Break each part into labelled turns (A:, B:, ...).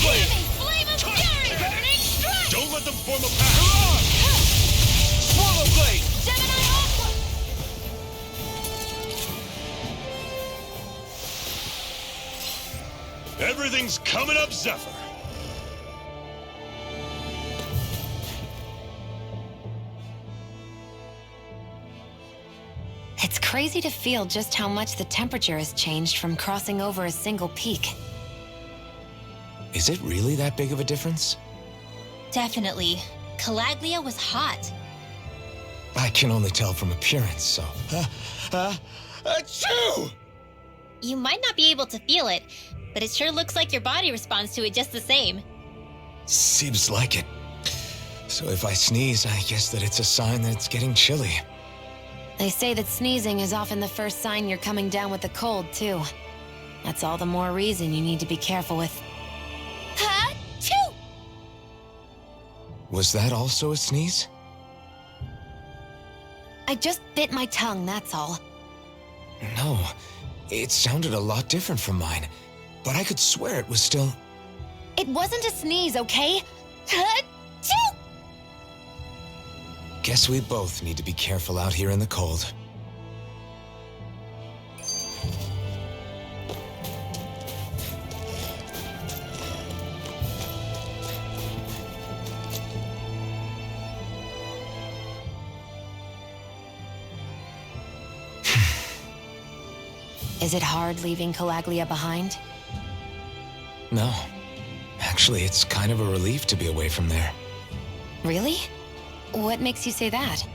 A: blade!
B: Flame of fury! Burning strike!
A: Don't let them form a path! Swallow blade!
B: Gemini Aqua!
A: Everything's coming up, Zephyr!
C: It's crazy to feel just how much the temperature has changed from crossing over a single peak.
D: Is it really that big of a difference?
B: Definitely. Calaglia was hot.
D: I can only tell from appearance, so... Achoo!
B: You might not be able to feel it, but it sure looks like your body responds to it just the same.
D: Seems like it. So if I sneeze, I guess that it's a sign that it's getting chilly.
C: They say that sneezing is often the first sign you're coming down with the cold, too. That's all the more reason you need to be careful with.
B: Ha-choo!
D: Was that also a sneeze?
C: I just bit my tongue, that's all.
D: No, it sounded a lot different from mine, but I could swear it was still...
C: It wasn't a sneeze, okay? Ha-choo!
D: Guess we both need to be careful out here in the cold.
C: Is it hard leaving Calaglia behind?
D: No. Actually, it's kind of a relief to be away from there.
C: Really? What makes you say that?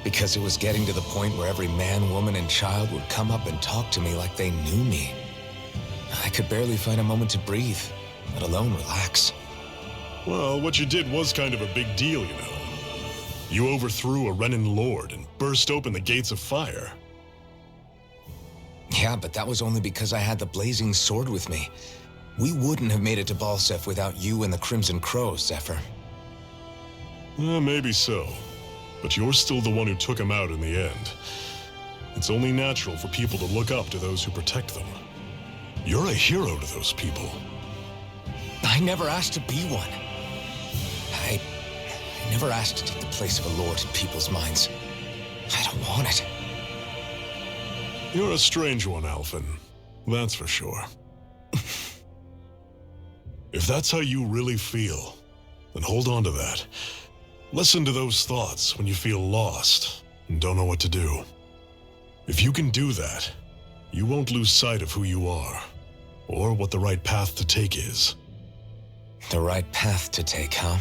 D: Because it was getting to the point where every man, woman, and child would come up and talk to me like they knew me. I could barely find a moment to breathe, let alone relax.
A: Well, what you did was kind of a big deal, you know. You overthrew a Renan lord and burst open the gates of fire.
D: Yeah, but that was only because I had the blazing sword with me. We wouldn't have made it to Balseph without you and the Crimson Crows, Zephyr.
A: Maybe so. But you're still the one who took him out in the end. It's only natural for people to look up to those who protect them. You're a hero to those people.
D: I never asked to be one. I never asked to take the place of a lord in people's minds. I don't want it.
A: You're a strange one, Alphen. That's for sure. If that's how you really feel, then hold on to that. Listen to those thoughts when you feel lost and don't know what to do. If you can do that, you won't lose sight of who you are, or what the right path to take is.
D: The right path to take, huh?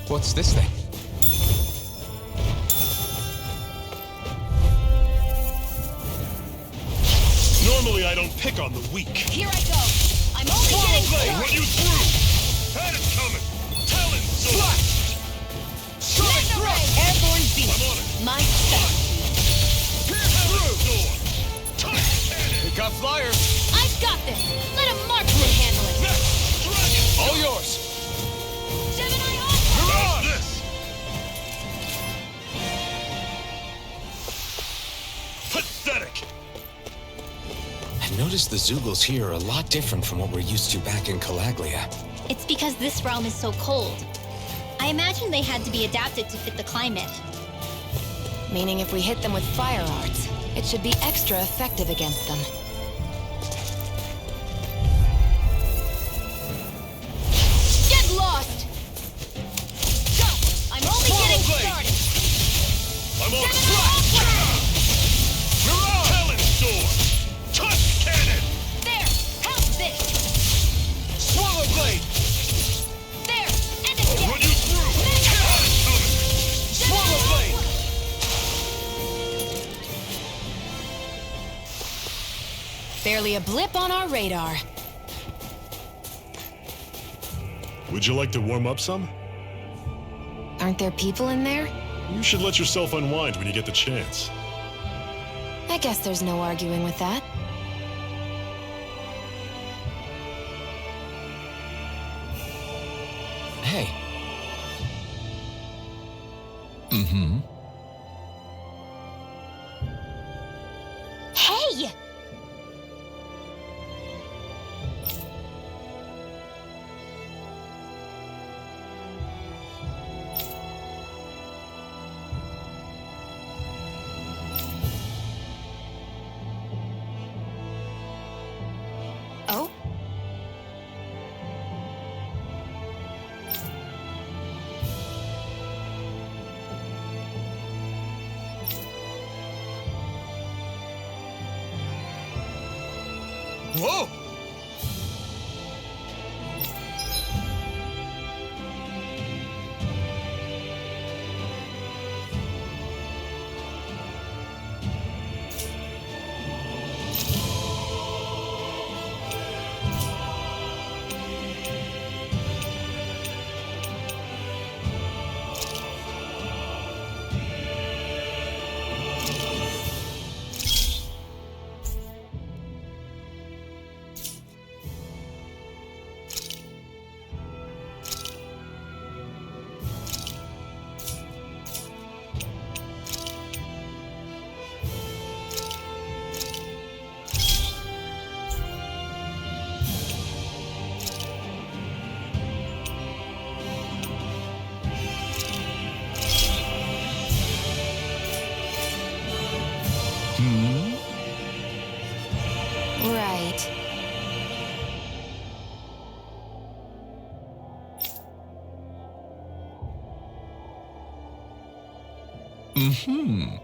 D: What's this thing?
A: Normally I don't pick on the weak.
B: Here I go! I'm only getting
A: Blade,
B: started!
A: run you through! Had it coming! Talon sword!
B: Strike through! Airborne beast!
A: I'm on it!
B: My specialty!
A: Talon sword! Touch cannon!
D: Pick up flyers!
B: I've got this! Let a marksman handle it!
A: Next! Dragon!
D: All yours!
B: Gemini Aqua!
A: How's this? Pathetic!
D: I noticed the Zeugles here are a lot different from what we're used to back in Calaglia.
B: It's because this realm is so cold. I imagine they had to be adapted to fit the climate.
C: Meaning if we hit them with fire arts, it should be extra effective against them.
B: Get lost! I'm only getting started!
A: I'm on
B: Gemini Aqua!
A: Talon sword! Touch cannon!
B: There! How's this?
A: Swallow blade!
B: There! And
A: I'll
B: again!
A: run you through! Talon coming! Swallow blade!
C: Barely a blip on our radar.
A: Would you like to warm up some?
C: Aren't there people in there?
A: You should let yourself unwind when you get the chance.
C: I guess there's no arguing with that.
D: Hey. Mm-hmm.
B: me!
C: Oh?
D: Whoa!
C: Right.
D: Mm-hmm.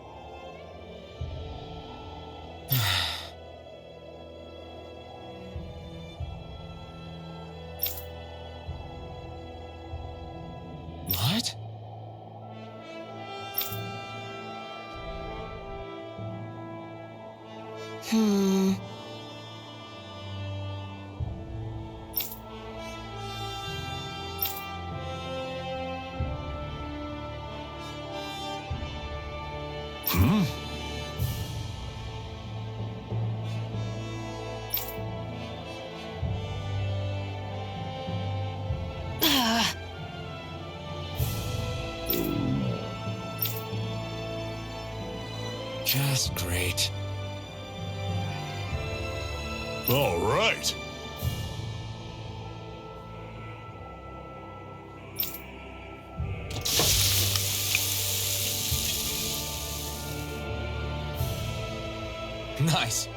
D: What?
C: Hmm.
D: Hmm?
C: Ah,
D: Just great.
A: All right.
D: Nice.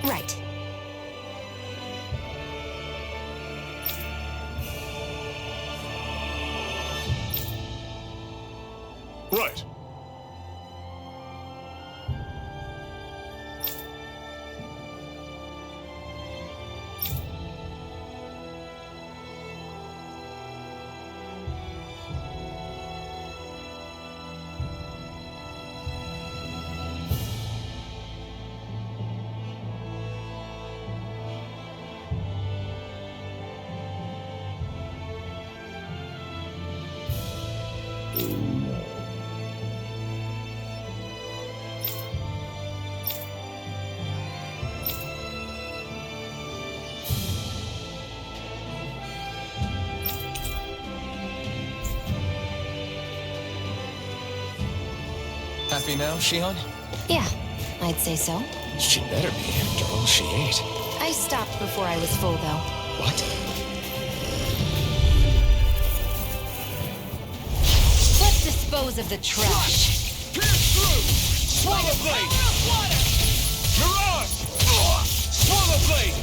C: right.
A: Right.
D: Happy now, Shion?
C: Yeah, I'd say so.
D: She better be after all she ate.
C: I stopped before I was full, though.
D: What?
C: Let's dispose of the trash.
E: Swallow Blade! Mirage! Swallow Blade!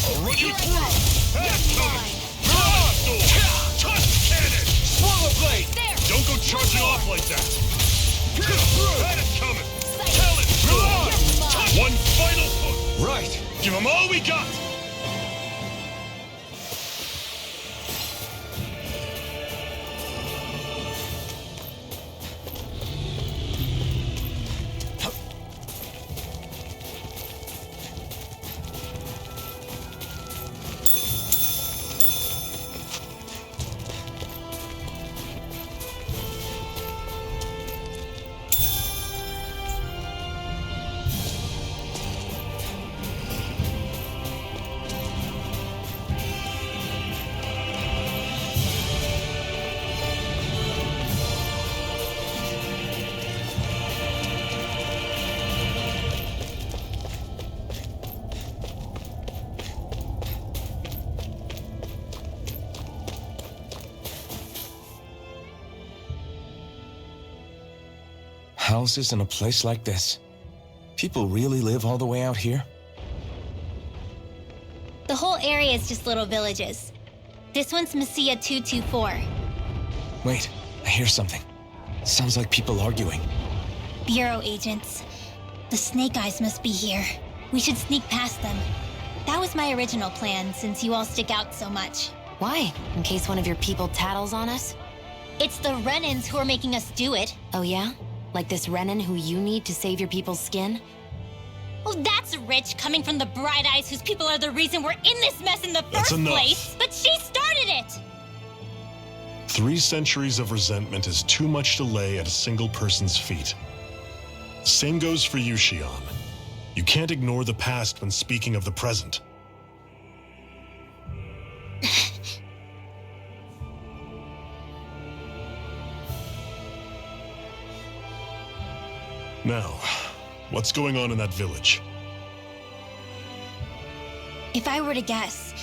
A: I'll run you through. That's coming.
E: Mirage!
A: Touch cannon.
E: Swallow Blade!
A: Don't go charging off like that. That is coming. Tell it.
E: Mirage!
A: One final push.
E: Right!
A: Give them all we got.
D: houses in a place like this. People really live all the way out here?
B: The whole area is just little villages. This one's Messia 224.
D: Wait, I hear something. Sounds like people arguing.
B: Bureau agents. The Snake Eyes must be here. We should sneak past them. That was my original plan, since you all stick out so much.
C: Why? In case one of your people tattles on us?
B: It's the Renans who are making us do it.
C: Oh yeah? Like this Renan who you need to save your people's skin?
B: Well, that's rich coming from the Bright Eyes whose people are the reason we're in this mess in the
A: That's
B: first
A: enough.
B: place. But she started it!
A: 3 centuries of resentment is too much to lay at a single person's feet. Same goes for you, Shion. You can't ignore the past when speaking of the present. Now, what's going on in that village?
B: If I were to guess,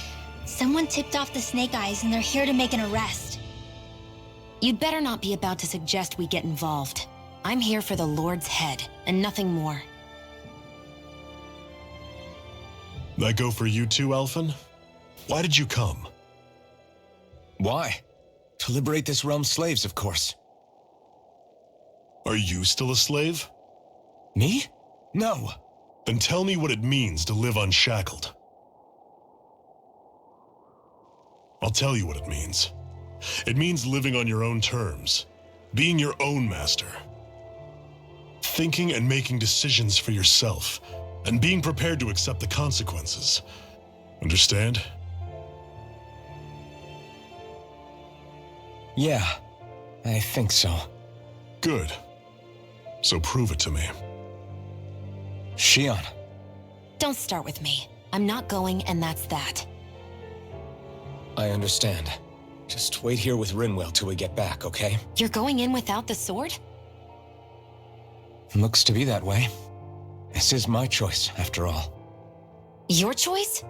B: someone tipped off the Snake Eyes and they're here to make an arrest.
C: You'd better not be about to suggest we get involved. I'm here for the Lord's head, and nothing more.
A: That go for you too, Alphen? Why did you come?
D: Why? To liberate this realm's slaves, of course.
A: Are you still a slave?
D: Me? No.
A: Then tell me what it means to live unshackled. I'll tell you what it means. It means living on your own terms, being your own master, thinking and making decisions for yourself, and being prepared to accept the consequences. Understand?
D: Yeah, I think so.
A: Good. So prove it to me.
D: Shion.
C: Don't start with me. I'm not going, and that's that.
D: I understand. Just wait here with Rinwell till we get back, okay?
C: You're going in without the sword?
D: Looks to be that way. This is my choice, after all.
C: Your choice?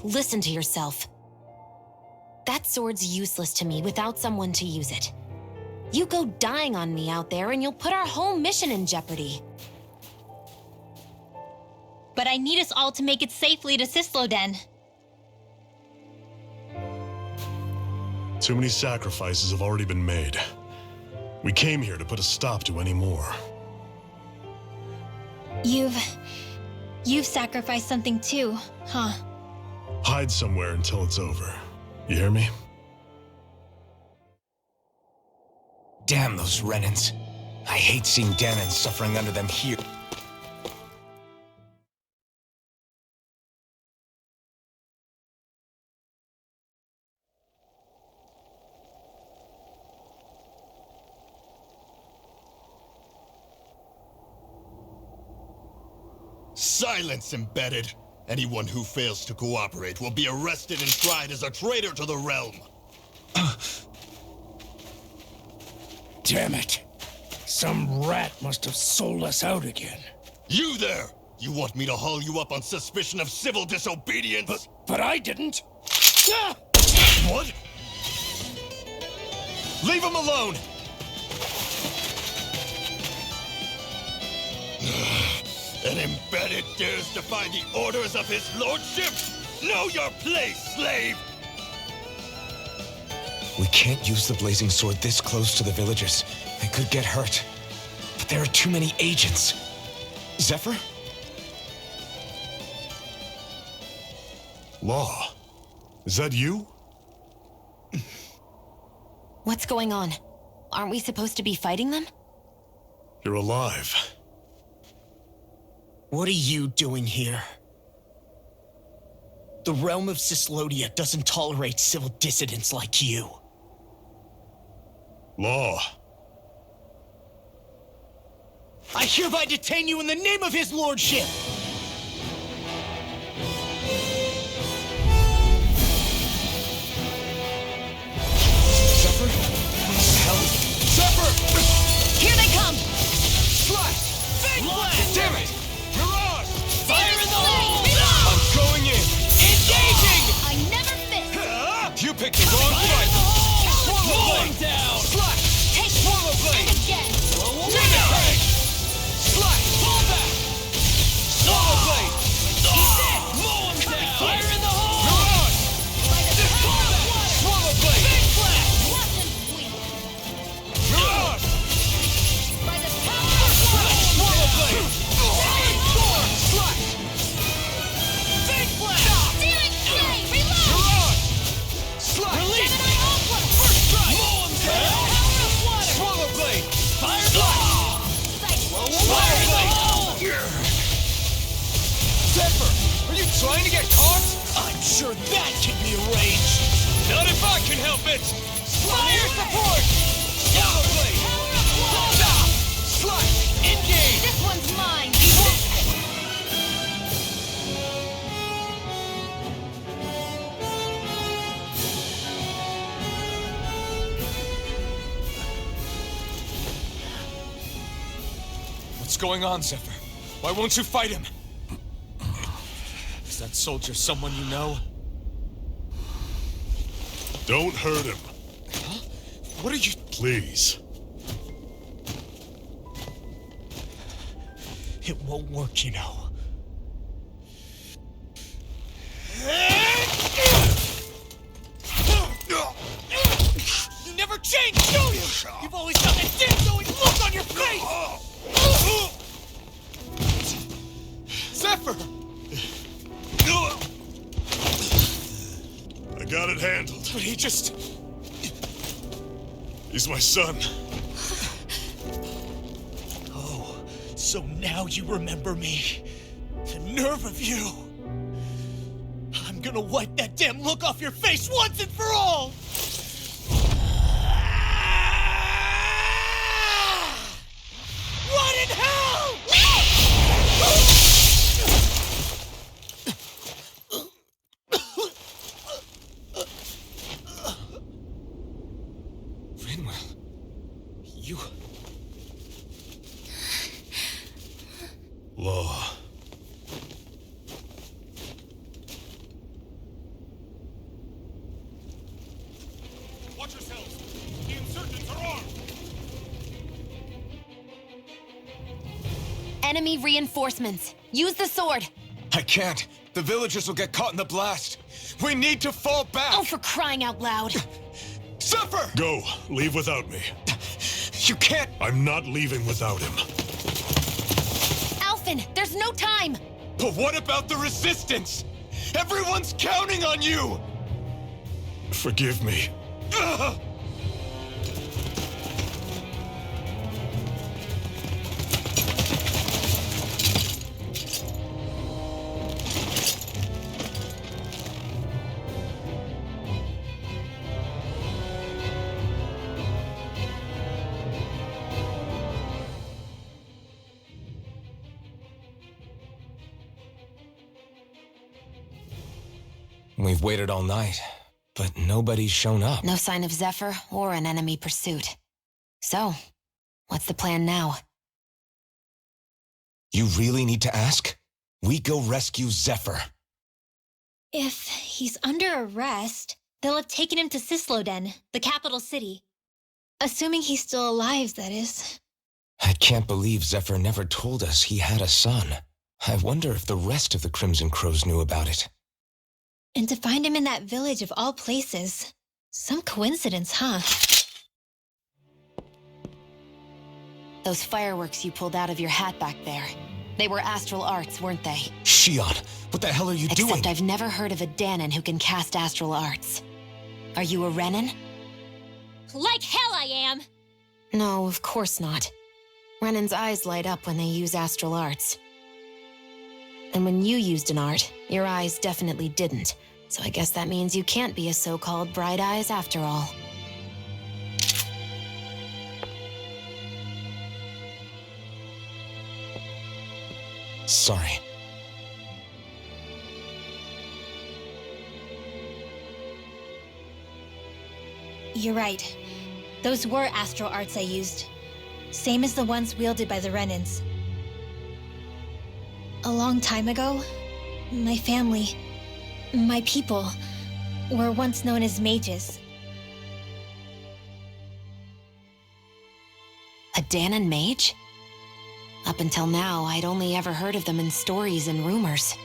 C: Listen to yourself. That sword's useless to me without someone to use it. You go dying on me out there and you'll put our whole mission in jeopardy.
B: But I need us all to make it safely to Sisloden.
A: Too many sacrifices have already been made. We came here to put a stop to any more.
B: You've sacrificed something too, huh?
A: Hide somewhere until it's over. You hear me?
D: Damn those Renans. I hate seeing Danon suffering under them here.
E: Silence, Embedded! Anyone who fails to cooperate will be arrested and tried as a traitor to the realm.
F: Damn it. Some rat must have sold us out again.
E: You there! You want me to haul you up on suspicion of civil disobedience?
F: But I didn't. Ah!
E: What? Leave him alone! An Embedded dares defy the orders of his lordship? Know your place, slave!
D: We can't use the blazing sword this close to the villagers. They could get hurt. But there are too many agents. Zephyr?
A: Law. Is that you?
C: What's going on? Aren't we supposed to be fighting them?
A: You're alive.
F: What are you doing here? The realm of Cyslodia doesn't tolerate civil dissidents like you.
A: Law.
F: I hereby detain you in the name of his lordship!
D: Zephyr? What the hell? Zephyr!
C: Here they come!
D: Slash!
F: Big blast!
D: Damn it!
E: Mirage!
F: Fire in the hole!
D: I'm going in!
F: Engaging!
B: I never miss!
D: You picked the wrong
F: Fire in
D: fight!
F: the hole!
D: Swallow
F: Blowing
D: blade!
F: down!
D: Slash!
B: Take
D: Swallow blade!
B: again!
F: Take it!
D: trying to get caught?
F: I'm sure that can be arranged.
D: Not if I can help it!
F: Fire support!
D: Yellow Blade! Stop! Slash! Engage!
C: This one's mine!
D: What's going on, Zephyr? Why won't you fight him? Is that soldier someone you know?
A: Don't hurt him,
D: Huh? What are you...
A: please.
F: It won't work, you know. You never change, do you? You've always got that damn-knowing look on your face!
D: Zephyr!
A: I got it handled.
D: But he just...
A: He's my son.
F: Oh, so now you remember me. The nerve of you. I'm gonna wipe that damn look off your face once and for all! Rot in hell!
D: Rinwell... You...
A: Law.
F: Watch yourselves! The insurgents are armed!
C: Enemy reinforcements. Use the sword.
D: I can't. The villagers will get caught in the blast. We need to fall back!
C: Oh, for crying out loud.
D: Zephyr!
A: Go. Leave without me.
D: You can't...
A: I'm not leaving without him.
C: Alphen, there's no time.
D: But what about the resistance? Everyone's counting on you!
A: Forgive me.
D: Ugh! We've waited all night, but nobody's shown up.
C: No sign of Zephyr or an enemy pursuit. So, what's the plan now?
D: You really need to ask? We go rescue Zephyr.
B: If he's under arrest, they'll have taken him to Cisloden, the capital city. Assuming he's still alive, that is.
D: I can't believe Zephyr never told us he had a son. I wonder if the rest of the Crimson Crows knew about it.
B: And to find him in that village of all places. Some coincidence, huh?
C: Those fireworks you pulled out of your hat back there. They were astral arts, weren't they?
D: Shion, what the hell are you doing?
C: Except I've never heard of a Danon who can cast astral arts. Are you a Renan?
B: Like hell I am!
C: No, of course not. Renan's eyes light up when they use astral arts. And when you used an art, your eyes definitely didn't. So I guess that means you can't be a so-called Bright Eyes after all.
D: Sorry.
B: You're right. Those were astral arts I used. Same as the ones wielded by the Renans. A long time ago, my family, my people, were once known as mages.
C: A Danon mage? Up until now, I'd only ever heard of them in stories and rumors.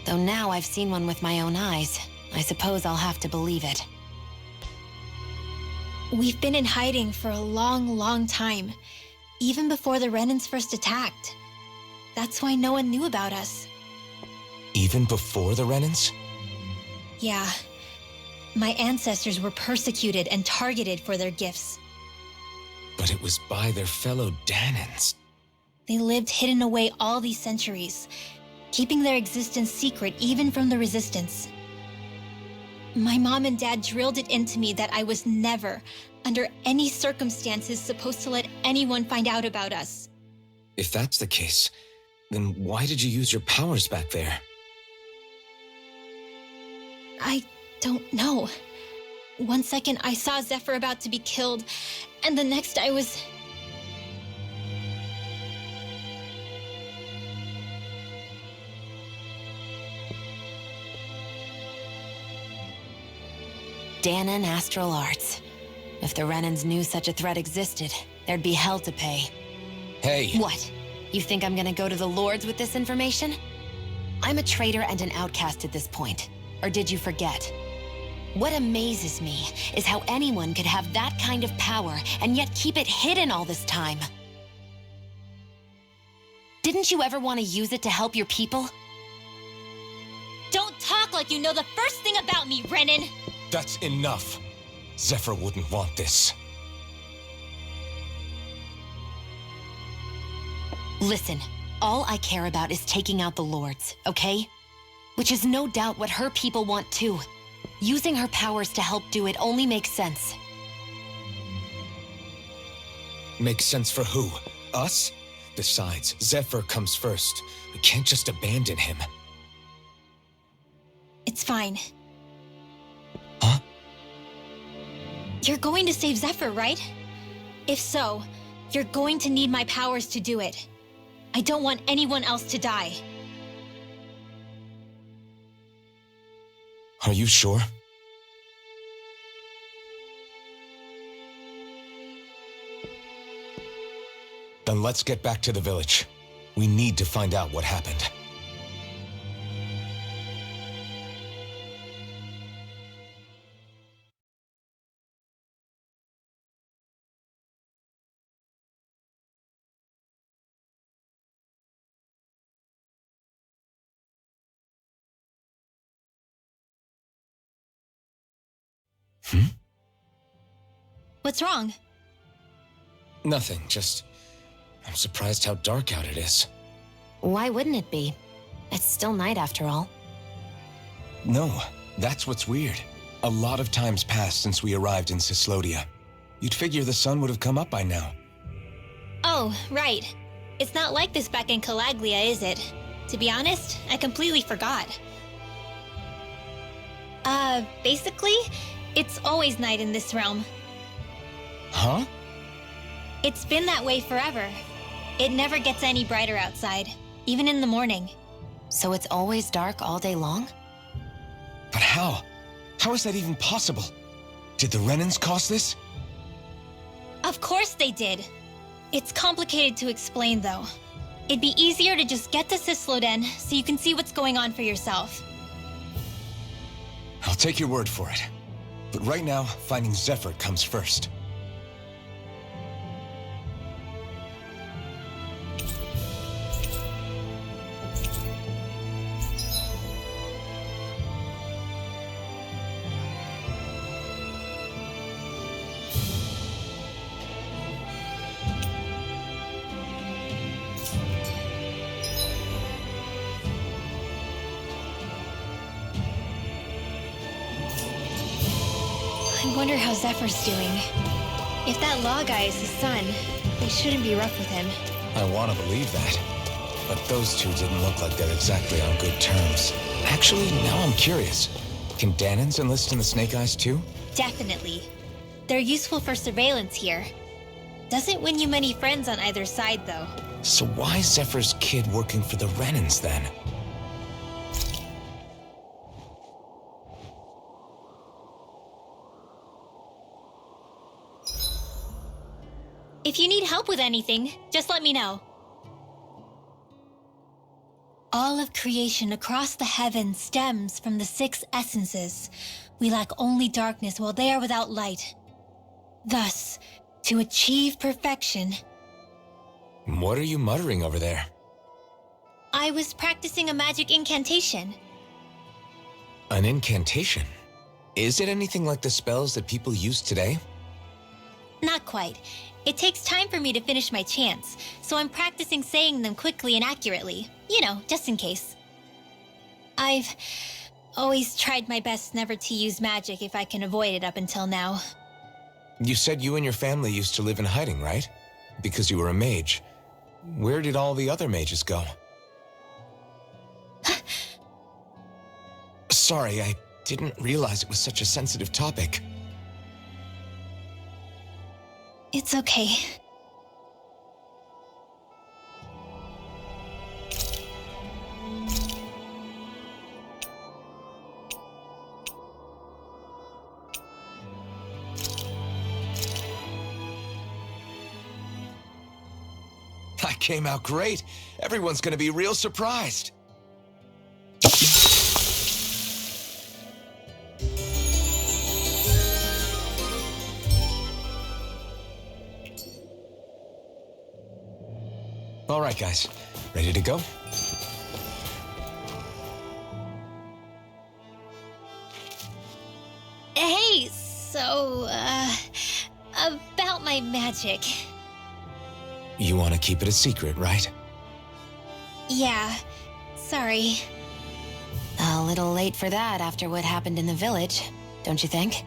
C: Though now I've seen one with my own eyes, I suppose I'll have to believe it.
B: We've been in hiding for a long, long time, even before the Renans first attacked. That's why no one knew about us.
D: Even before the Renans?
B: Yeah. My ancestors were persecuted and targeted for their gifts.
D: But it was by their fellow Danons.
B: They lived hidden away all these centuries, keeping their existence secret even from the Resistance. My mom and dad drilled it into me that I was never, under any circumstances, supposed to let anyone find out about us.
D: If that's the case, then why did you use your powers back there?
B: I don't know. One second I saw Zephyr about to be killed, and the next I was...
C: Dahnan Astral Arts. If the Renans knew such a threat existed, there'd be hell to pay.
D: Hey!
C: What? You think I'm gonna go to the Lords with this information? I'm a traitor and an outcast at this point. Or did you forget? What amazes me is how anyone could have that kind of power and yet keep it hidden all this time. Didn't you ever want to use it to help your people?
B: Don't talk like you know the first thing about me, Renan!
D: That's enough. Zephyr wouldn't want this.
C: Listen, all I care about is taking out the Lords, okay? Which is no doubt what her people want too. Using her powers to help do it only makes sense.
D: Makes sense for who? Us? Besides, Zephyr comes first. We can't just abandon him.
B: It's fine.
D: Huh?
B: You're going to save Zephyr, right? If so, you're going to need my powers to do it. I don't want anyone else to die.
D: Are you sure? Then let's get back to the village. We need to find out what happened.
B: What's wrong?
D: Nothing, just... I'm surprised how dark out it is.
C: Why wouldn't it be? It's still night after all.
D: No, that's what's weird. A lot of time's passed since we arrived in Cyslodia. You'd figure the sun would have come up by now.
B: Oh, right. It's not like this back in Calaglia, is it? To be honest, I completely forgot. Basically, it's always night in this realm.
D: Huh?
B: It's been that way forever. It never gets any brighter outside, even in the morning.
C: So it's always dark all day long?
D: But how? How is that even possible? Did the Renans cause this?
B: Of course they did. It's complicated to explain, though. It'd be easier to just get to Cysloden so you can see what's going on for yourself.
D: I'll take your word for it. But right now, finding Zephyr comes first.
B: I wonder how Zephyr's doing. If that law guy is his son, they shouldn't be rough with him.
D: I want to believe that. But those two didn't look like they're exactly on good terms. Actually, now I'm curious. Can Dahnans enlist in the Snake Eyes too?
B: Definitely. They're useful for surveillance here. Doesn't win you many friends on either side, though.
D: So why is Zephyr's kid working for the Renans then?
B: If you need help with anything, just let me know. All of creation across the heavens stems from the 6 essences. We lack only darkness while they are without light. Thus, to achieve perfection...
D: What are you muttering over there?
B: I was practicing a magic incantation.
D: An incantation? Is it anything like the spells that people use today?
B: Not quite. It takes time for me to finish my chants, so I'm practicing saying them quickly and accurately. You know, just in case. I've always tried my best never to use magic if I can avoid it up until now.
D: You said you and your family used to live in hiding, right? Because you were a mage. Where did all the other mages go? Sorry, I didn't realize it was such a sensitive topic.
B: It's okay.
D: I came out great. Everyone's gonna be real surprised. All right, guys. Ready to go?
B: Hey, so, about my magic.
D: You want to keep it a secret, right?
B: Yeah, sorry.
C: A little late for that after what happened in the village, don't you think?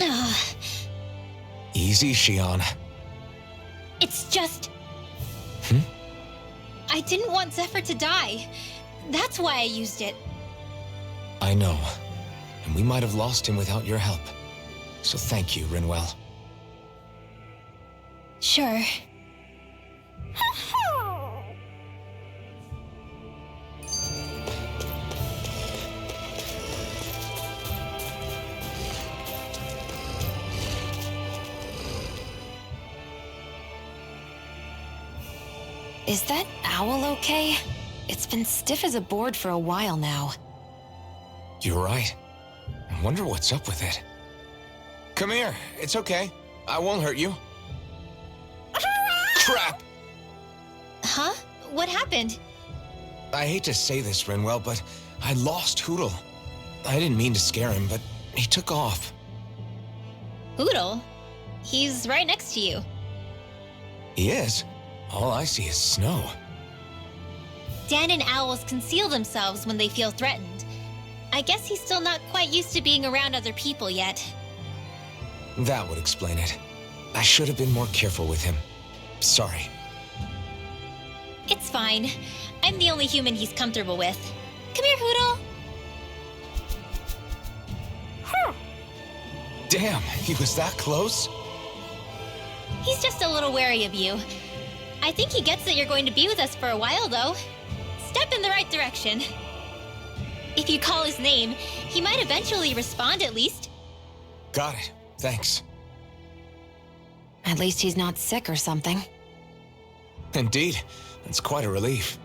B: Ugh,
D: Easy, Shion.
B: it's just...
D: Hmm?
B: I didn't want Zephyr to die. That's why I used it.
D: I know. And we might have lost him without your help. So thank you, Rinwell.
B: Sure.
C: Is that owl okay? It's been stiff as a board for a while now.
D: You're right. I wonder what's up with it. Come here. It's okay. I won't hurt you. Crap!
B: Huh? What happened?
D: I hate to say this, Rinwell, but I lost Hootle. I didn't mean to scare him, but he took off.
B: Hootle? He's right next to you.
D: He is? All I see is snow.
B: Dan and owls conceal themselves when they feel threatened. I guess he's still not quite used to being around other people yet.
D: That would explain it. I should have been more careful with him. Sorry.
B: It's fine. I'm the only human he's comfortable with. Come here, Hootle.
D: Damn, he was that close?
B: He's just a little wary of you. I think he gets that you're going to be with us for a while, though. Step in the right direction. If you call his name, he might eventually respond at least.
D: Got it. Thanks.
C: At least he's not sick or something.
D: Indeed. That's quite a relief.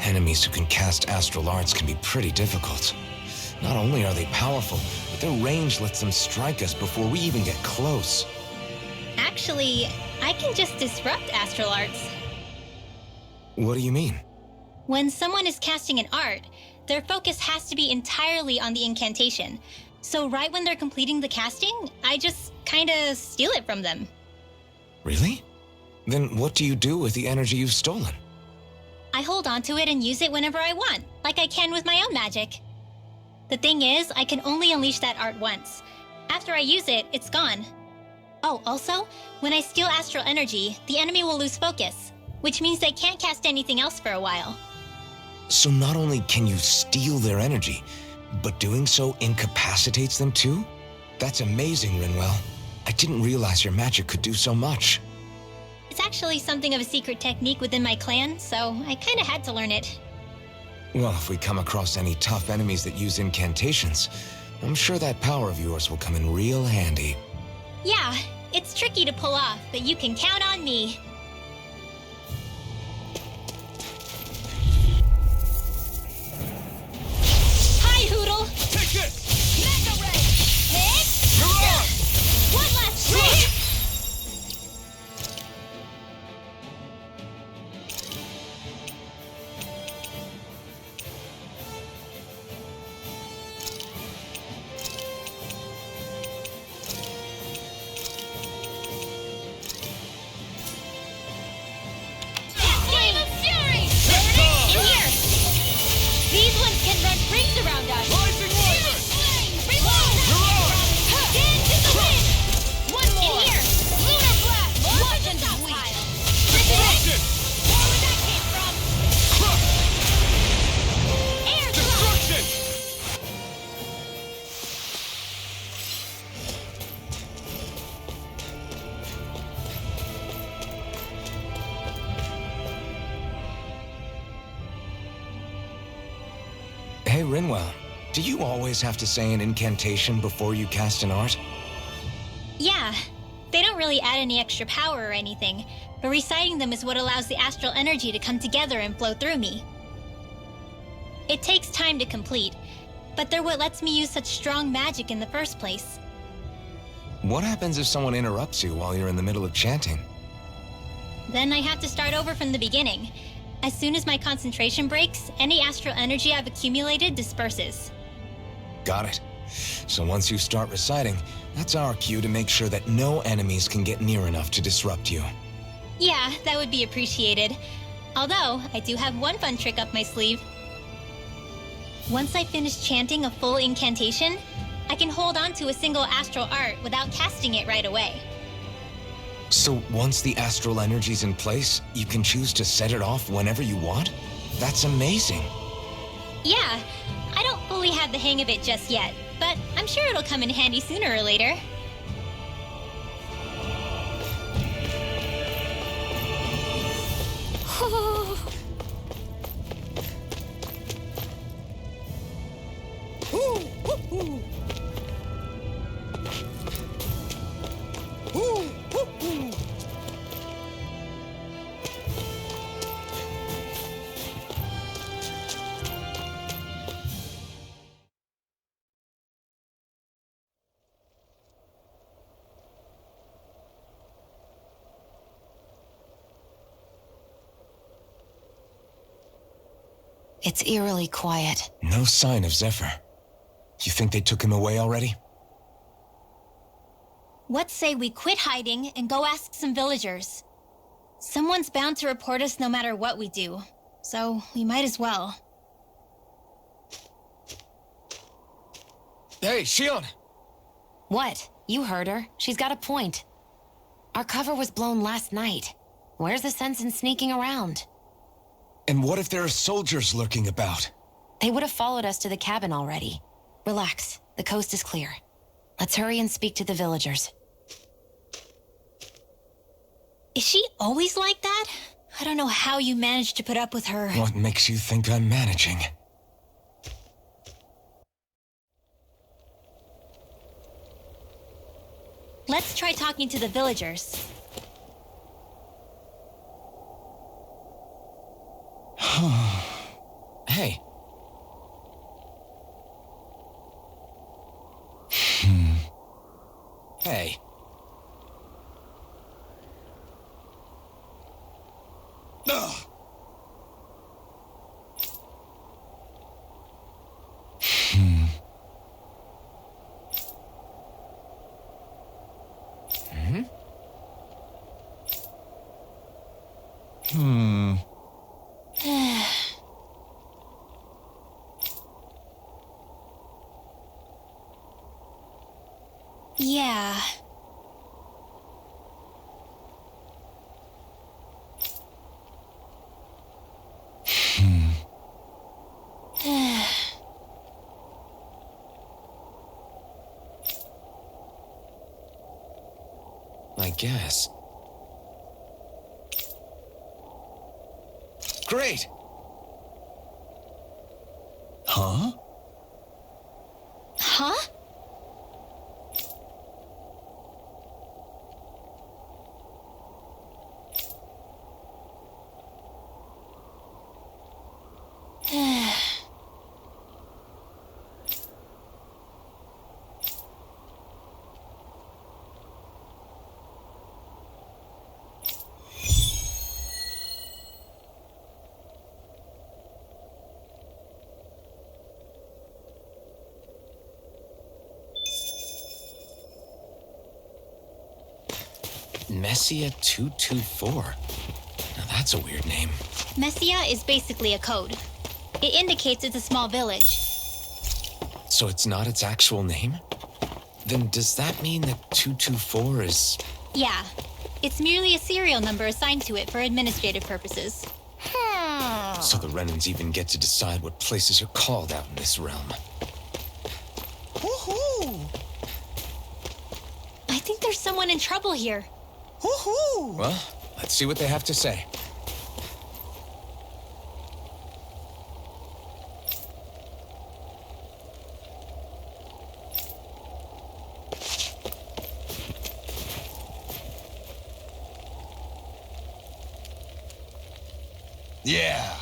D: Enemies who can cast astral arts can be pretty difficult. Not only are they powerful, but their range lets them strike us before we even get close.
B: Actually, I can just disrupt astral arts.
D: What do you mean?
B: When someone is casting an art, their focus has to be entirely on the incantation. So right when they're completing the casting, I just kinda steal it from them.
D: Really? Then what do you do with the energy you've stolen?
B: I hold on to it and use it whenever I want, like I can with my own magic. The thing is, I can only unleash that art once. After I use it, it's gone. Oh, also, when I steal astral energy, the enemy will lose focus, which means they can't cast anything else for a while.
D: So not only can you steal their energy, but doing so incapacitates them too? That's amazing, Rinwell. I didn't realize your magic could do so much.
B: It's actually something of a secret technique within my clan, so I kinda had to learn it.
D: Well, if we come across any tough enemies that use incantations, I'm sure that power of yours will come in real handy.
B: Yeah, it's tricky to pull off, but you can count on me. Hi, Hootle!
F: Take this!
B: Mega Ray! Hit!
F: You're on!
B: One last hit!
D: Hey, Rinwell, do you always have to say an incantation before you cast an art?
B: Yeah, they don't really add any extra power or anything, but reciting them is what allows the astral energy to come together and flow through me. It takes time to complete, but they're what lets me use such strong magic in the first place.
D: What happens if someone interrupts you while you're in the middle of chanting?
B: Then I have to start over from the beginning. As soon as my concentration breaks, any astral energy I've accumulated disperses.
D: Got it. So once you start reciting, that's our cue to make sure that no enemies can get near enough to disrupt you.
B: Yeah, that would be appreciated. Although, I do have one fun trick up my sleeve. Once I finish chanting a full incantation, I can hold on to a single astral art without casting it right away.
D: So once the astral energy's in place, you can choose to set it off whenever you want? That's amazing.
B: Yeah, I don't fully have the hang of it just yet, but I'm sure it'll come in handy sooner or later.
C: It's eerily quiet.
D: No sign of Zephyr. You think they took him away already?
B: What say we quit hiding and go ask some villagers? Someone's bound to report us no matter what we do, so we might as well.
D: Hey, Shion!
C: What? You heard her. She's got a point. Our cover was blown last night. Where's the sense in sneaking around?
D: And what if there are soldiers lurking about?
C: They would have followed us to the cabin already. Relax. The coast is clear. Let's hurry and speak to the villagers.
B: Is she always like that? I don't know how you managed to put up with her.
D: What makes you think I'm managing?
B: Let's try talking to the villagers.
D: Hey. Hey.
E: Ugh.
B: Yeah.
D: I guess. Great!
E: Huh?
B: Huh?
D: Messia 224. Now that's a weird name.
B: Messia is basically a code. It indicates it's a small village.
D: So it's not its actual name? Then does that mean that 224 is...
B: Yeah. It's merely a serial number assigned to it for administrative purposes.
D: So the Renans even get to decide what places are called out in this realm.
F: Woohoo!
B: I think there's someone in trouble here.
F: Woohoo!
D: Well, let's see what they have to say.
E: Yeah.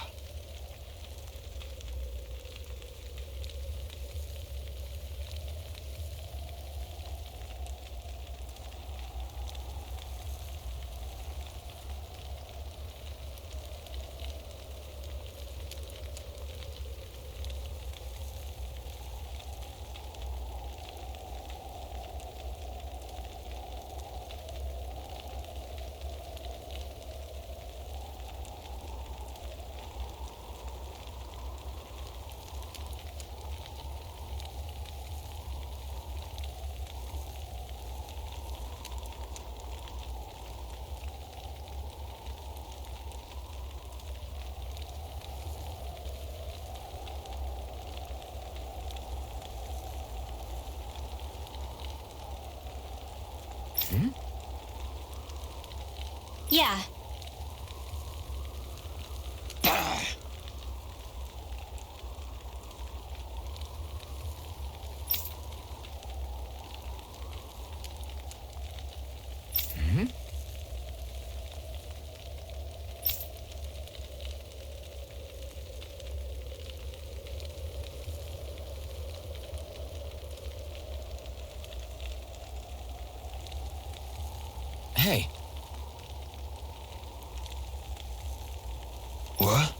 B: Yeah.
D: Hey,
E: What?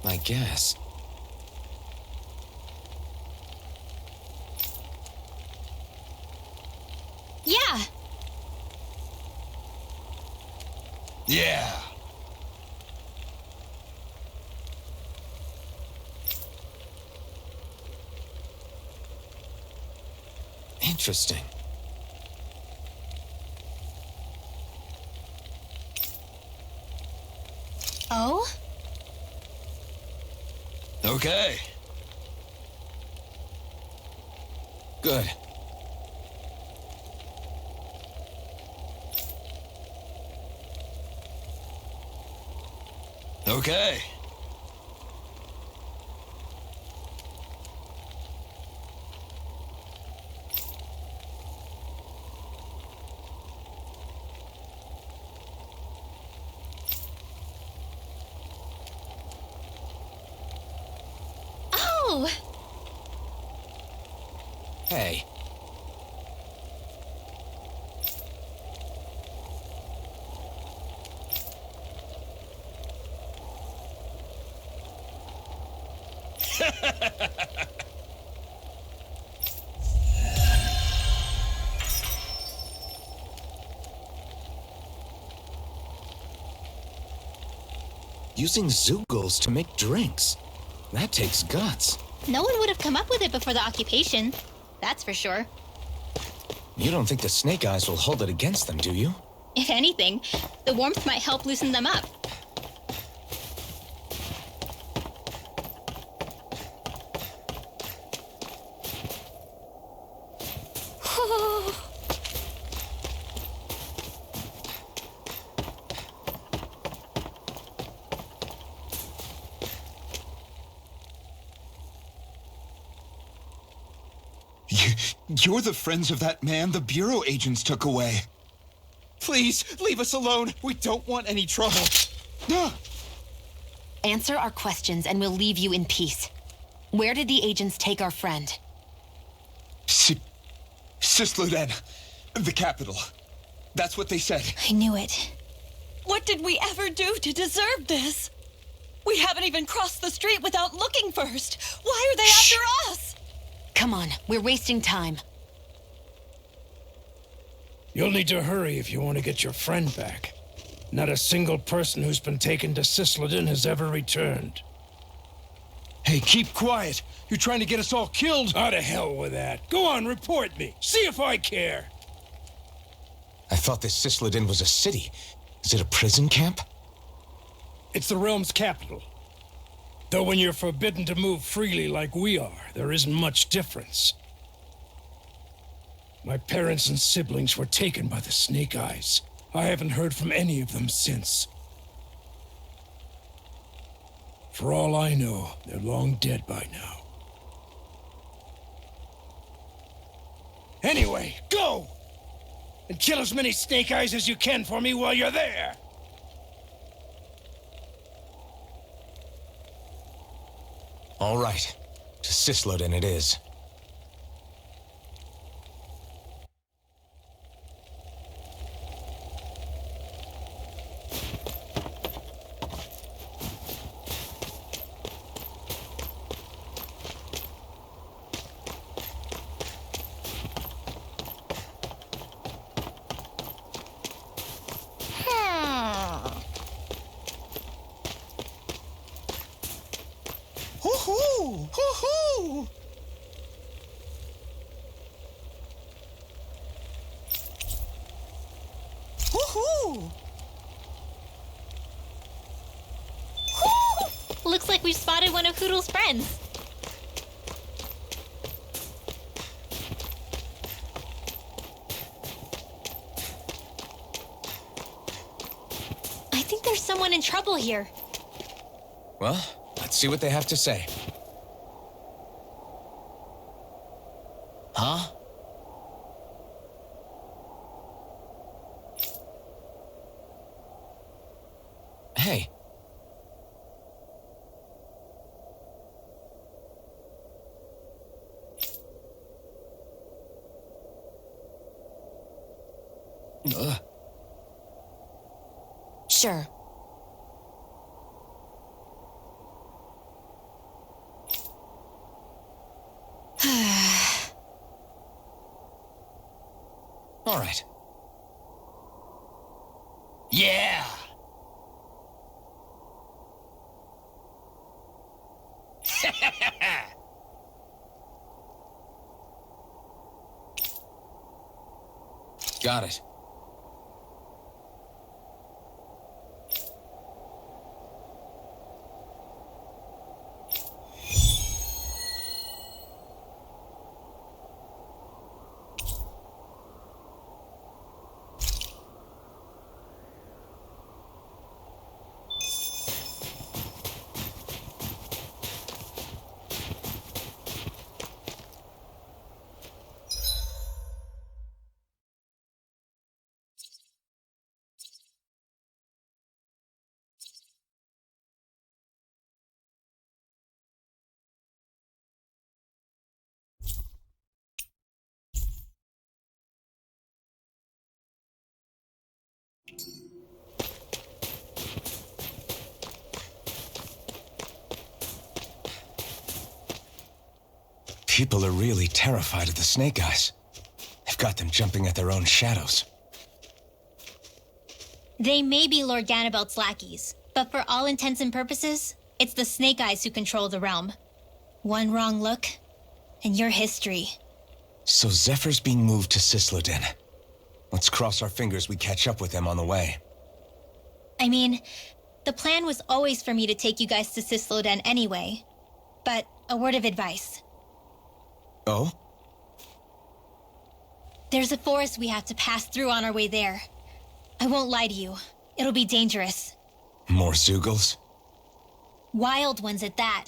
D: I guess.
B: Yeah.
E: Yeah.
D: Interesting.
B: Oh?
E: Okay.
D: Good.
E: Okay.
B: Oh!
D: Hey. Using Zeugles to make drinks. That takes guts.
B: No one would have come up with it before the occupation. That's for sure.
D: You don't think the Snake Eyes will hold it against them, do you?
B: If anything, the warmth might help loosen them up.
G: You're the friends of that man the Bureau agents took away.
F: Please, leave us alone. We don't want any trouble.
C: Answer our questions and we'll leave you in peace. Where did the agents take our friend?
G: Sisluden, the capital. That's what they said.
B: I knew it.
H: What did we ever do to deserve this? We haven't even crossed the street without looking first. Why are they after us?
C: Come on, we're wasting time.
I: You'll need to hurry if you want to get your friend back. Not a single person who's been taken to Sisleden has ever returned.
F: Hey, keep quiet. You're trying to get us all killed.
I: Out of hell with that. Go on, report me. See if I care.
D: I thought this Sisleden was a city. Is it a prison camp?
I: It's the realm's capital. Though when you're forbidden to move freely like we are, there isn't much difference. My parents and siblings were taken by the Snake Eyes. I haven't heard from any of them since. For all I know, they're long dead by now. Anyway, go! And kill as many snake eyes as you can for me while you're there!
D: All right. To Cisloden it is.
F: Hoo-hoo! Hoo-hoo! Hoo-hoo!
B: Looks like we've spotted one of Hoodle's friends. I think there's someone in trouble here.
D: Well, let's see what they have to say. Huh? Hey.
C: Sure.
D: All right.
F: Yeah!
D: Got it. People are really terrified of the Snake Eyes. They've got them jumping at their own shadows.
B: They may be Lord Ganabelt's lackeys, but for all intents and purposes, it's the Snake Eyes who control the realm. One wrong look, and your history.
D: So Zephyr's being moved to Cisloden. Let's cross our fingers we catch up with him on the way.
B: I mean, the plan was always for me to take you guys to Cisloden anyway. But a word of advice.
D: Oh?
B: There's a forest we have to pass through on our way there. I won't lie to you. It'll be dangerous.
D: More Zeugles?
B: Wild ones at that.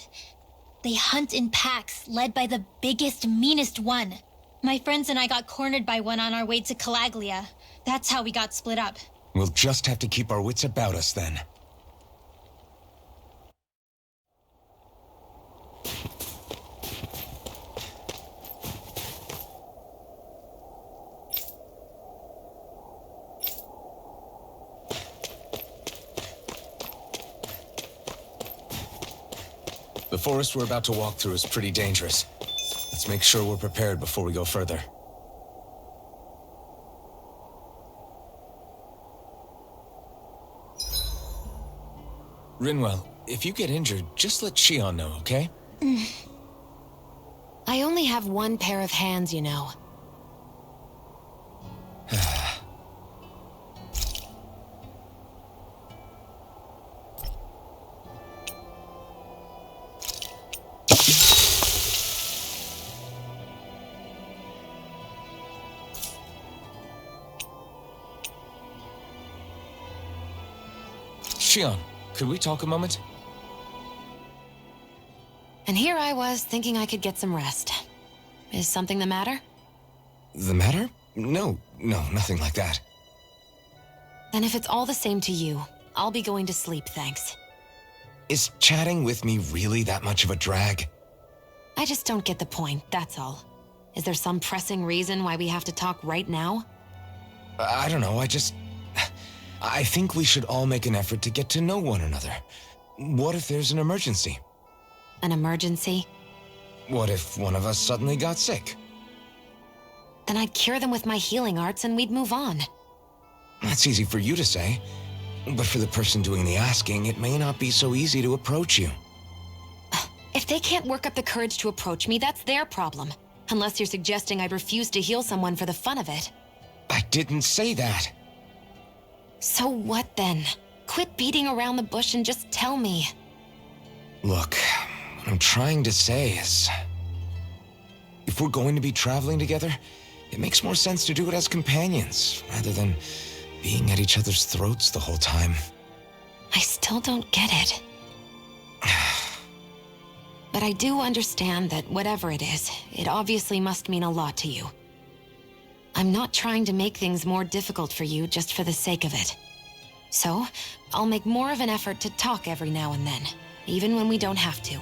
B: They hunt in packs, led by the biggest, meanest one. My friends and I got cornered by one on our way to Calaglia. That's how we got split up.
D: We'll just have to keep our wits about us then. The forest we're about to walk through is pretty dangerous. Let's make sure we're prepared before we go further. Rinwell, if you get injured, just let Shion know, okay?
C: I only have one pair of hands, you know.
D: Shion, could we talk a moment?
C: And here I was thinking I could get some rest. Is something the matter?
D: The matter? No, nothing like that.
C: Then if it's all the same to you, I'll be going to sleep, thanks.
D: Is chatting with me really that much of a drag?
C: I just don't get the point, that's all. Is there some pressing reason why we have to talk right now?
D: I don't know, I think we should all make an effort to get to know one another. What if there's an emergency?
C: An emergency?
D: What if one of us suddenly got sick?
C: Then I'd cure them with my healing arts and we'd move on.
D: That's easy for you to say. But for the person doing the asking, it may not be so easy to approach you.
C: If they can't work up the courage to approach me, that's their problem. Unless you're suggesting I'd refuse to heal someone for the fun of it.
D: I didn't say that.
C: So what then? Quit beating around the bush and just tell me.
D: Look, what I'm trying to say is... if we're going to be traveling together, it makes more sense to do it as companions, rather than being at each other's throats the whole time.
C: I still don't get it. But I do understand that whatever it is, it obviously must mean a lot to you. I'm not trying to make things more difficult for you just for the sake of it. So, I'll make more of an effort to talk every now and then, even when we don't have to.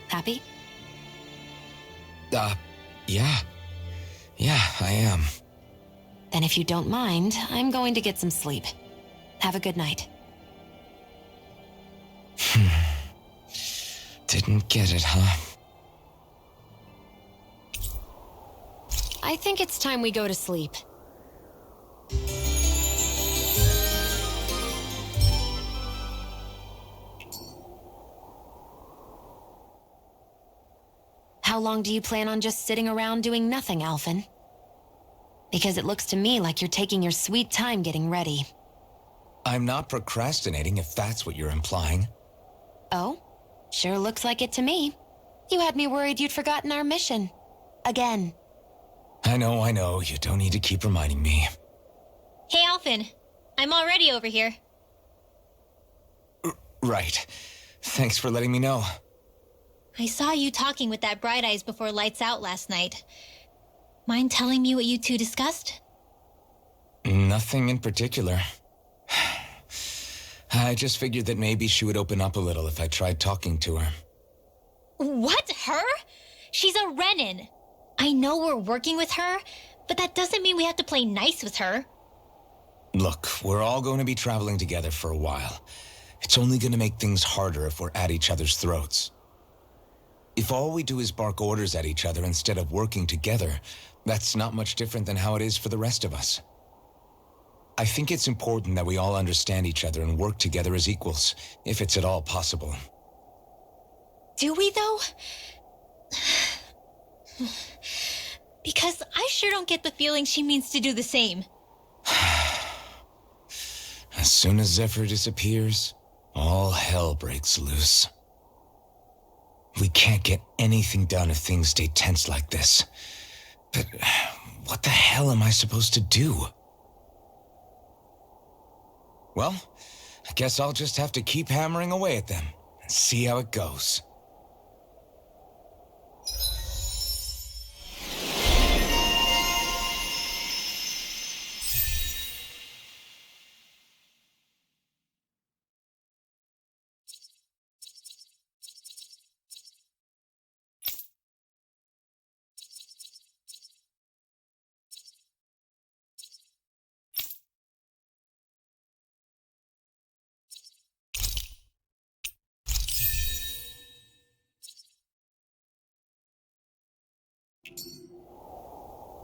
C: Happy?
D: Yeah. Yeah, I am.
C: Then if you don't mind, I'm going to get some sleep. Have a good night.
D: Didn't get it, huh?
C: I think it's time we go to sleep. How long do you plan on just sitting around doing nothing, Alphen? Because it looks to me like you're taking your sweet time getting ready.
D: I'm not procrastinating, if that's what you're implying.
C: Oh? Sure looks like it to me. You had me worried you'd forgotten our mission. Again.
D: I know. You don't need to keep reminding me.
B: Hey, Alphen. I'm already over here.
D: Right. Thanks for letting me know.
B: I saw you talking with that Bright Eyes before lights out last night. Mind telling me what you two discussed?
D: Nothing in particular. I just figured that maybe she would open up a little if I tried talking to her.
B: What? Her? She's a Renin. I know we're working with her, but that doesn't mean we have to play nice with her.
D: Look, we're all going to be traveling together for a while. It's only going to make things harder if we're at each other's throats. If all we do is bark orders at each other instead of working together, that's not much different than how it is for the rest of us. I think it's important that we all understand each other and work together as equals, if it's at all possible.
B: Do we, though? Because I sure don't get the feeling she means to do the same.
D: As soon as Zephyr disappears, all hell breaks loose. We can't get anything done if things stay tense like this. But what the hell am I supposed to do? Well, I guess I'll just have to keep hammering away at them and see how it goes.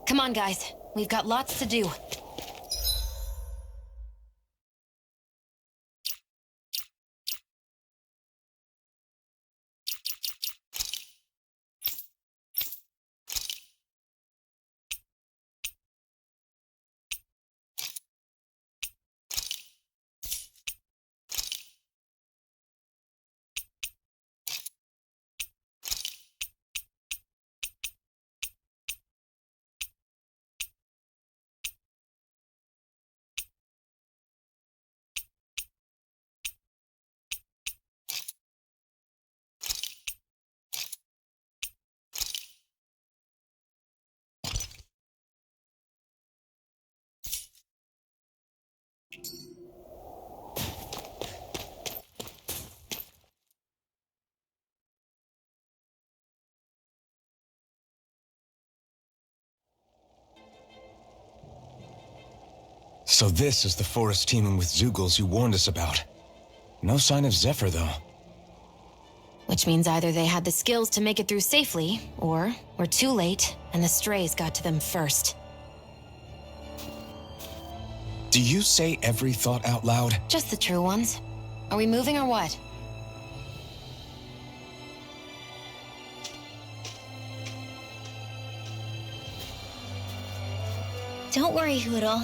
C: Come on, guys. We've got lots to do.
D: So this is the forest teeming with Zeugles you warned us about. No sign of Zephyr, though.
C: Which means either they had the skills to make it through safely, or we're too late, and the strays got to them first.
D: Do you say every thought out loud?
C: Just the true ones. Are we moving or what?
B: Don't worry, Hootle.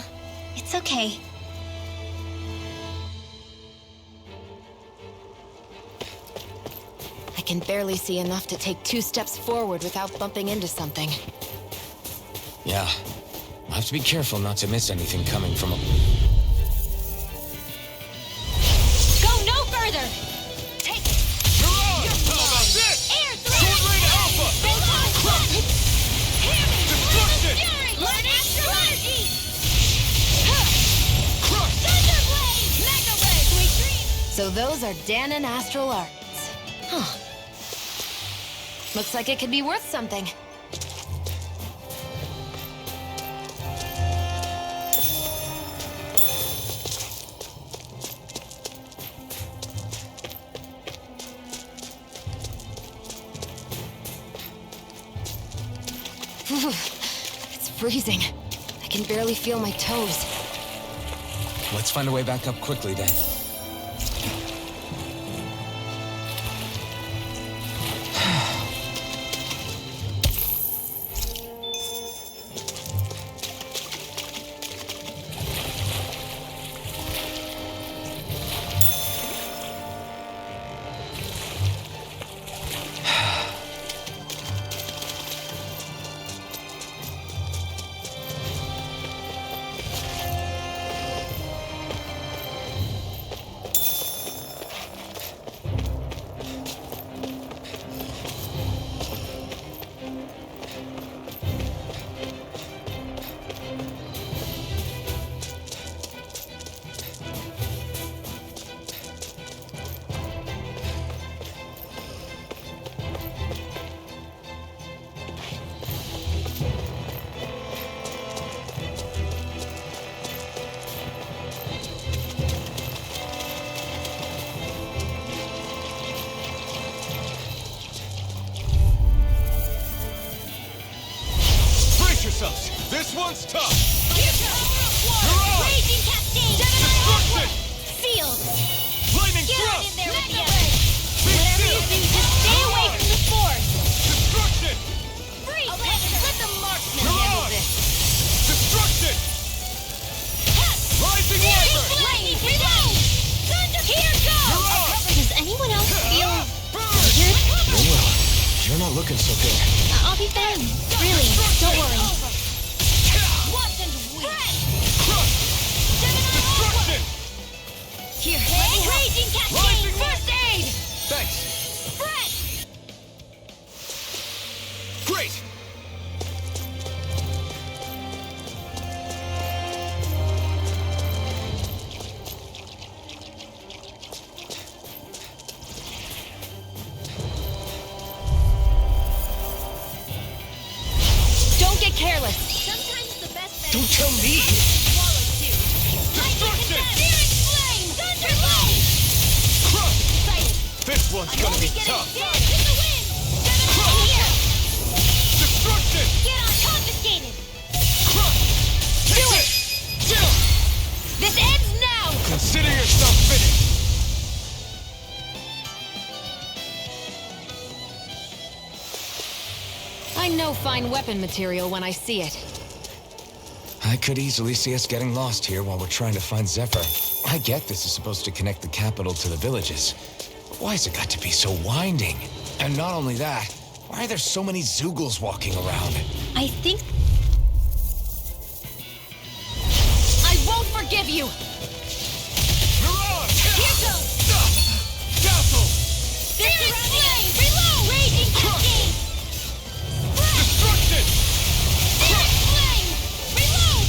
B: It's okay.
C: I can barely see enough to take 2 steps forward without bumping into something.
D: Yeah. I'll have to be careful not to miss anything coming from a...
C: Go no further! Take it!
F: Mirage! How about this?
C: Air
F: Sword Lane Alpha! Destruction!
C: Learn extra energy!
F: Crush!
C: Thunderblade! Mega Ray! Sweet dreams! So those are Danon Astral Arts. Huh. Looks like it could be worth something. It's freezing. I can barely feel my toes.
D: Let's find a way back up quickly, then.
F: This one's tough!
C: Raging Cascade!
F: Destruction!
C: Sealed!
F: Lightning
C: Get on
F: thrust!
C: in there with the others! Whatever you do, just stay away from the force!
F: Destruction!
C: Freeze! Let the marksman handle this!
F: Destruction! Rising Wyvern!
C: Lightning! Reload! Thunder! Here goes!
B: Does anyone else feel
F: Burn!
B: weird?
D: Well, you're not looking so good.
B: I'll be fine. Really, don't worry.
C: What and weak!
F: Destruction!
C: Here, Raging Cascade!
F: Rising
C: First aid!
F: Thanks!
C: Fresh!
F: Great!
C: Don't get careless!
B: Sometimes the best bet
D: Don't tell me!
F: Destruction!
C: Searing flame! Thunder blade!
F: This one's gonna be tough!
C: Dance in the wind! Here!
F: Destruction!
C: Get on! Confiscated!
F: Do it!
C: This ends now!
F: Consider yourself finished!
C: I know fine weapon material when I see it.
D: I could easily see us getting lost here while we're trying to find Zephyr. I get this is supposed to connect the capital to the villages. But why's it got to be so winding? And not only that, why are there so many Zeugles walking around?
B: I think
C: I won't forgive you!
F: Mirage!
C: Here goes!
F: Dazzle!
C: Searing flame! Reload! Raging cascade!
F: Destruction!
C: Searing flame! Reload!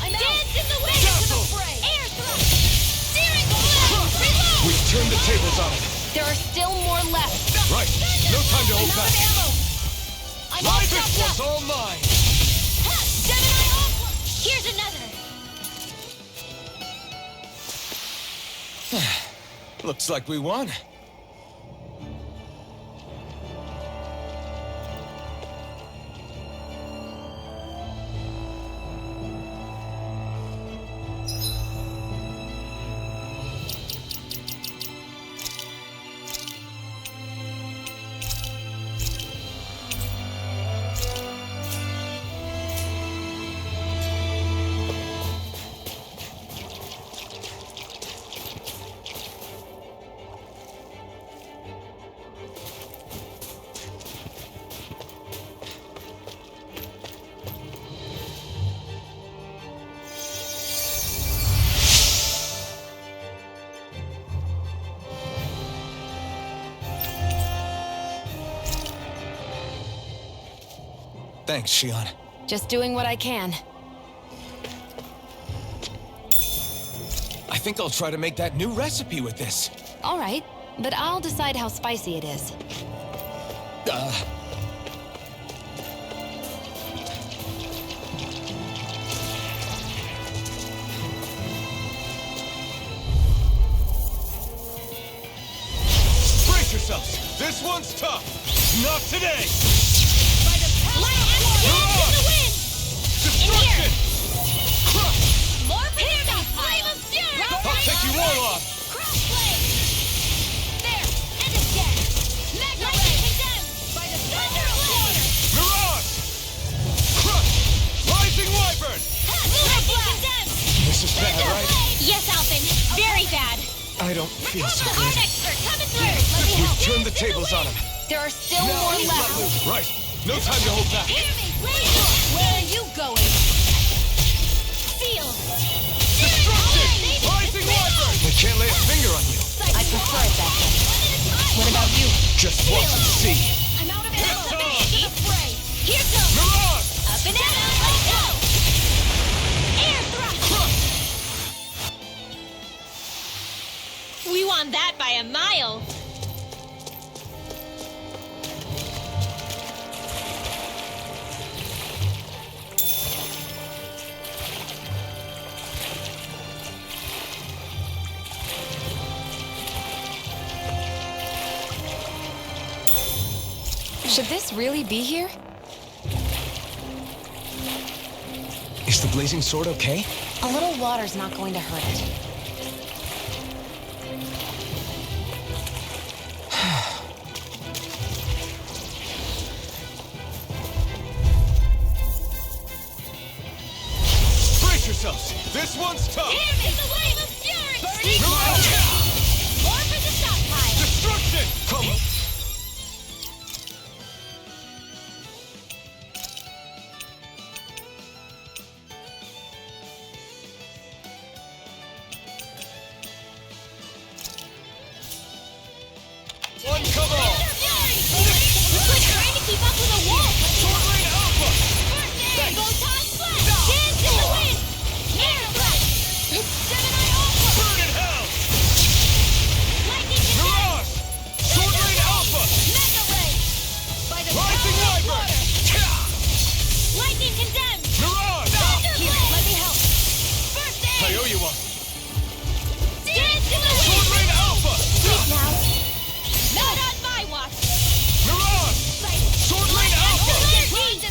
C: I'm out! Dance in the wind!
F: Dazzle!
C: Air thrust! There are still more left.
D: Right. No time to hold
C: I'm out
D: back.
C: of ammo. I'm all
D: This
C: chopped
D: one's
C: up.
D: all mine.
C: Ha! Gemini off! Here's another.
D: Looks like we won. Thanks, Shion.
C: Just doing what I can.
D: I think I'll try to make that new recipe with this.
C: All right, but I'll decide how spicy it is.
D: Brace yourselves! This one's tough! Not today! Destruction! Crush!
C: More Panda! Flame of Fury!
D: I'll take you all off!
C: Crossblade! There! And again! Mega Ray! Condemned! By the Thunder Order!
D: Mirage! Crush! Rising Wyvern!
C: Lightning Condemned!
D: This is bad, right?
B: Yes, Alphen. Very bad.
D: I don't feel so
C: Art
D: good.
C: Expert coming through! Let me help!
D: We've turned the tables on him.
C: There are still
D: Now,
C: more
D: let
C: left!
D: loose. Right. No time to hold back.
C: Hear me! Where are you going? Field!
D: Destruction! Rising Wyvern! I can't lay a finger on you.
C: I prefer it that way. What about you?
D: Just watch and see.
C: I'm out of ammo!
D: Hit on!
C: To the fray! Here goes!
D: Mirage!
C: Up and down! Let's go! Air thrust!
B: We won that by a mile.
C: Should this really be here?
D: Is the blazing sword okay?
C: A little water's not going to hurt it.
D: Brace yourselves! This one's tough!
C: Here is the wave of fury! Burning
D: Mirage!
C: More for the stockpile!
D: Destruction! Come! One, come on!
C: It's like trying to keep up with a wolf!
D: Sword Rain Alpha!
C: Photon flash! Dance in the wind! Air thrust! Gemini Alpha!
D: Burn in hell!
C: Lightning Condemned!
D: Mirage! Sword Rain Alpha!
C: Mega Ray! By the
D: Rising
C: power of
D: Wyvern!
C: water!
D: Ka!
C: Lightning Condemned!
D: Mirage!
C: Here, let me help! First
D: I
C: aid!
D: owe you one.
C: Dance in the
D: Sword
C: wind!
D: Rain Alpha!
C: Sleep now! Not on my watch!
D: Mirage! Sword Rain Alpha!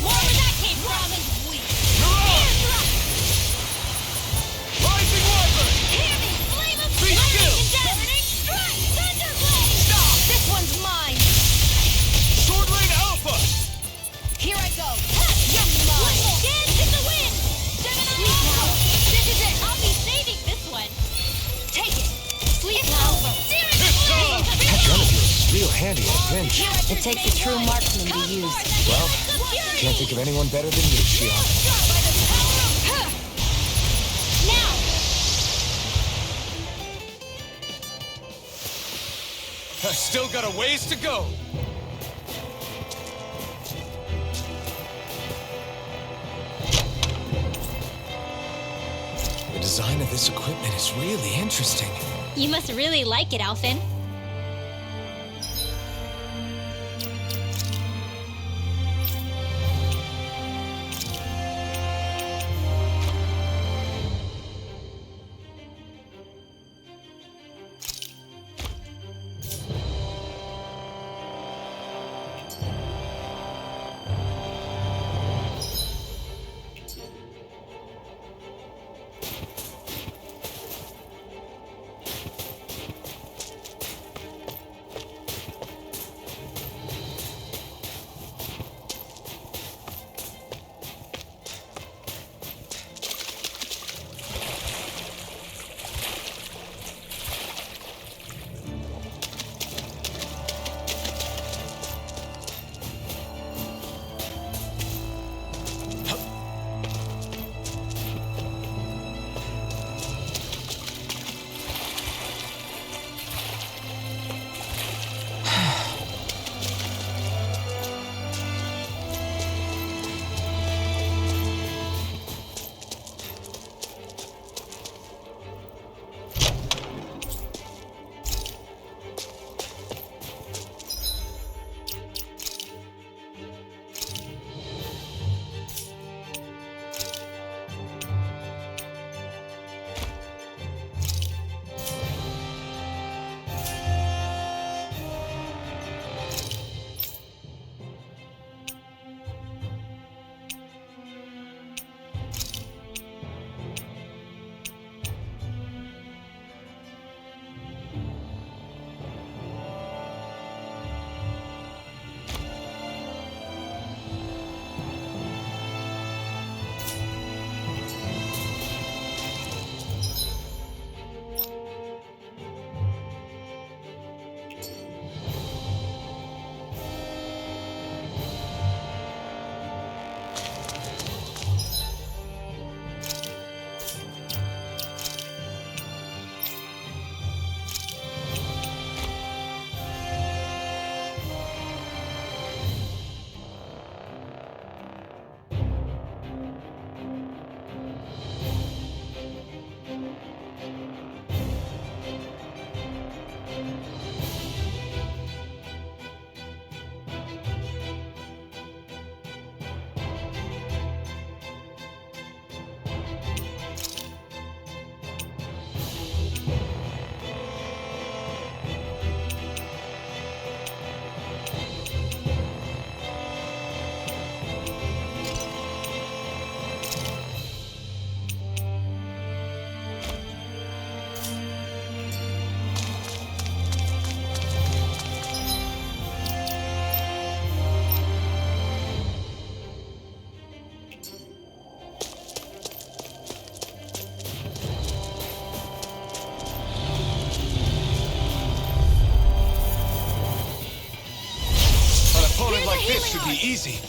C: More where that came from!
D: Mirage! Rising Wyvern!
C: Hear me! Flame of
D: Be still!
C: Burning strike! Thunderblade! This one's mine!
D: Sword Rain Alpha!
C: Here I go! You're mine! Dance in the wind! Gemini Alpha! This is it! I'll be saving this one! Take it! Sleep now!
D: It's on!
C: That gun of yours
D: is real handy at a pinch.
C: It takes a true marksman to use.
D: Well, can't think of anyone better than you, Shion.
C: Now!
D: I still got a ways to go. The design of this equipment is really interesting.
B: You must really like it, Alphen.
D: easy.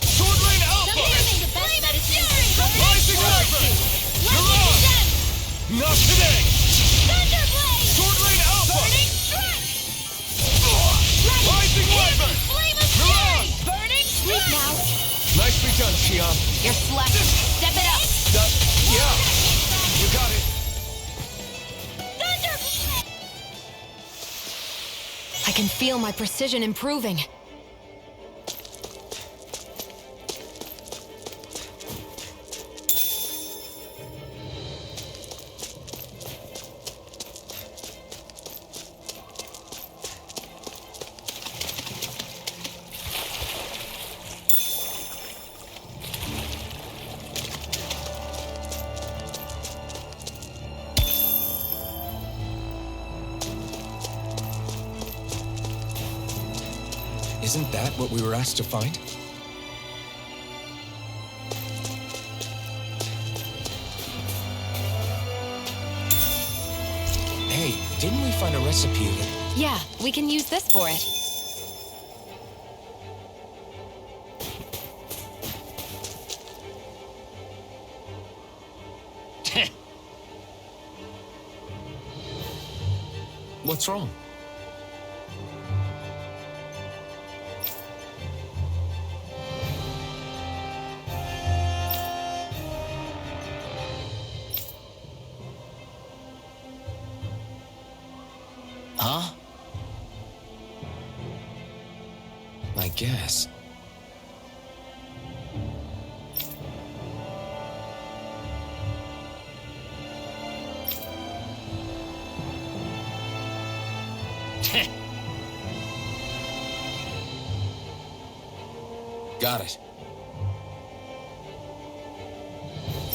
F: Sword Rain Alpha! Rising Wyvern! Not today! Sword Rain Alpha! Rising Wyvern!
C: Sleep now.
F: Nicely done, Xion.
C: You're slept. Step it up.
F: Yeah, you got it.
C: I can feel my precision improving.
D: Isn't that what we were asked to find? Hey, didn't we find a recipe that...
C: Yeah, we can use this for it.
D: What's wrong? Huh? I guess. Got it.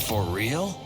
D: For real?